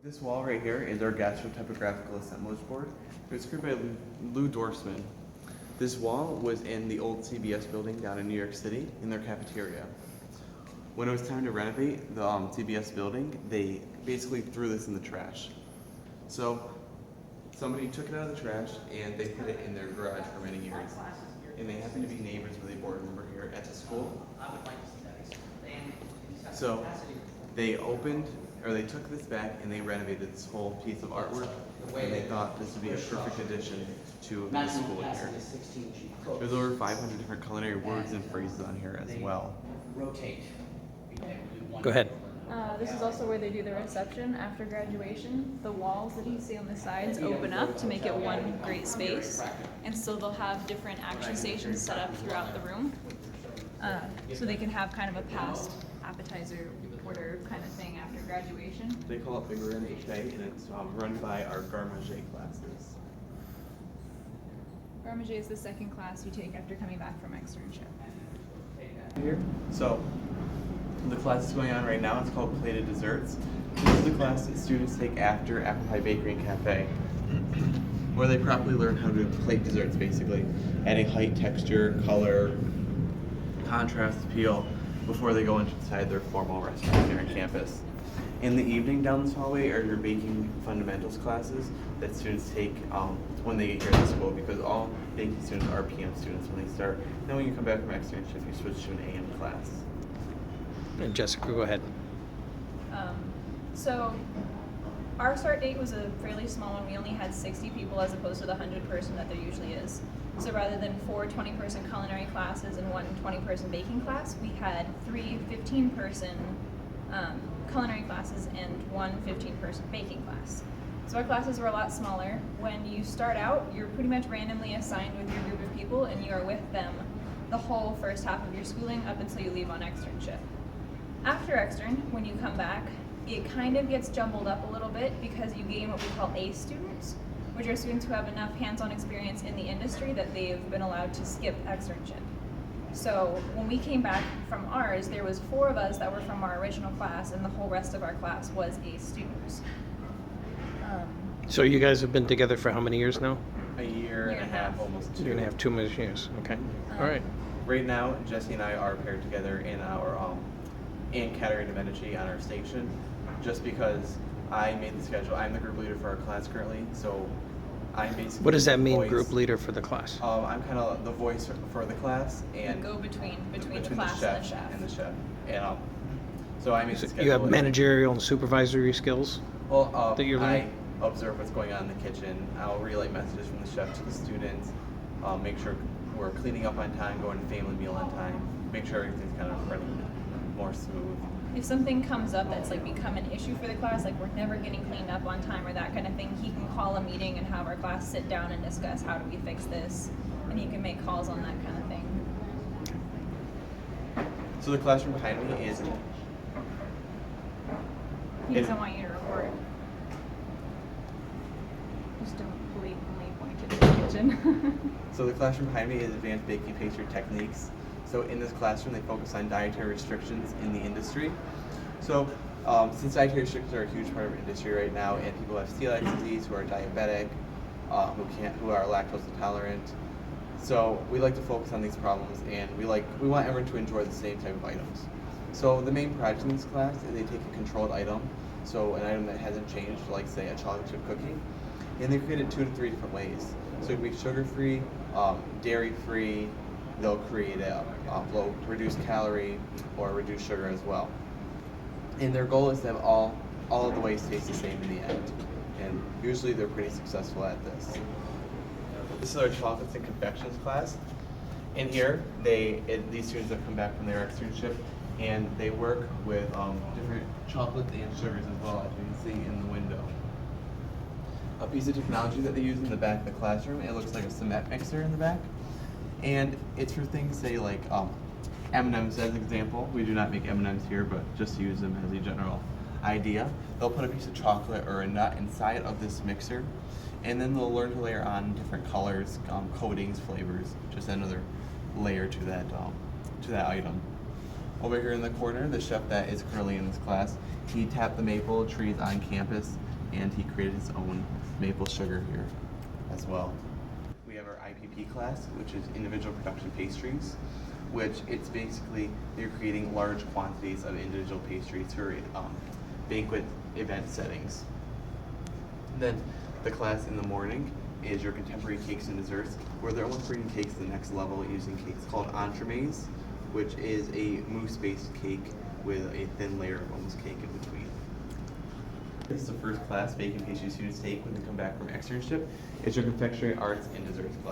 This wall right here is our gastrotypographical assemblage board. It was created by Lou Dorsman. This wall was in the old CBS building down in New York City in their cafeteria. When it was time to renovate the CBS building, they basically threw this in the trash. So somebody took it out of the trash and they put it in their garage for many years. And they happened to be neighbors with a board member here at the school. So they took this back and they renovated this whole piece of artwork, and they thought this would be a perfect addition to the school here. There's over 500 different culinary words and phrases on here as well. Go ahead. This is also where they do the reception after graduation. The walls that you see on the sides open up to make it one great space, and so they'll have different action stations set up throughout the room, so they can have kind of a past appetizer order kind of thing after graduation. They call it Bigger in HA, and it's run by our Garmager classes. Garmager is the second class you take after coming back from externship. Here. So the class is going on right now. It's called Plated Desserts. This is the class that students take after Apple Pie Bakery and Cafe, where they properly learn how to plate desserts, basically, adding height, texture, color, contrast, appeal, before they go inside their formal restaurant here on campus. In the evening down this hallway are your baking fundamentals classes that students take when they get here to school, because all baking students are PM students when they start. Then when you come back from externship, you switch to an AM class. And Jessica, go ahead. So our start date was a fairly small one. We only had 60 people as opposed to the 100-person that there usually is. So rather than 4 20-person culinary classes and 1 20-person baking class, we had 3 15-person culinary classes and 1 15-person baking class. So our classes were a lot smaller. When you start out, you're pretty much randomly assigned with your group of people, and you are with them the whole first half of your schooling up until you leave on externship. After extern, when you come back, it kind of gets jumbled up a little bit because you gain what we call A students, which are students who have enough hands-on experience in the industry that they've been allowed to skip externship. So when we came back from ours, there was 4 of us that were from our original class, and the whole rest of our class was A students. So you guys have been together for how many years now? A year and a half, almost 2. You're gonna have 2 more years. Okay. All right. Right now, Jessie and I are paired together in our and Catering and Medici on our station, just because I made the schedule. I'm the group leader for our class currently, so I'm basically. What does that mean, voice. group leader for the class? I'm kind of the voice for the class and go between the class and the chef. And the chef, and so I made the So schedule. you have managerial and supervisory skills? Well, that you're I learning? observe what's going on in the kitchen. I'll relay messages from the chef to the students. Make sure we're cleaning up on time, going to family meal on time. Make sure everything's kind of running more smooth. If something comes up that's like become an issue for the class, like we're never getting cleaned up on time or that kind of thing, he can call a meeting and have our class sit down and discuss how do we fix this, and he can make calls on that kind of thing. So the classroom behind me is. He doesn't want you to record. Just don't blatantly point it to the kitchen. So the classroom behind me is advanced baking pastry techniques. So in this classroom, they focus on dietary restrictions in the industry. So since dietary restrictions are a huge part of our industry right now, and people have celiac disease, who are diabetic, who are lactose intolerant, so we like to focus on these problems, and we want everyone to enjoy the same type of items. So the main project in this class is they take a controlled item, so an item that hasn't changed, like say a chocolate chip cookie, and they create it 2 to 3 different ways. So it could be sugar-free, dairy-free. They'll create a low reduced calorie or reduced sugar as well. And their goal is to have all of the ways taste the same in the end. And usually they're pretty successful at this. This is our chocolates and confections class. In here, these students have come back from their externship, and they work with different chocolates and sugars as well, as you can see in the window. A piece of technology that they use in the back of the classroom, it looks like a cement mixer in the back. And it's for things, say, like M&M's as an example. We do not make M&M's here, but just use them as a general idea. They'll put a piece of chocolate or a nut inside of this mixer, and then they'll learn to layer on different colors, coatings, flavors, just another layer to that item. Over here in the corner, the chef that is currently in this class, he tapped the maple trees on campus and he created his own maple sugar here as well. We have our IPP class, which is individual production pastries, which it's basically you're creating large quantities of individual pastries for banquet event settings. Then the class in the morning is your contemporary cakes and desserts, where they're almost bringing cakes to the next level using cakes called entremets, which is a mousse-based cake with a thin layer of almost cake in between. This is the first class baking pastry students take when they come back from externship. It's your confectionery arts and desserts class.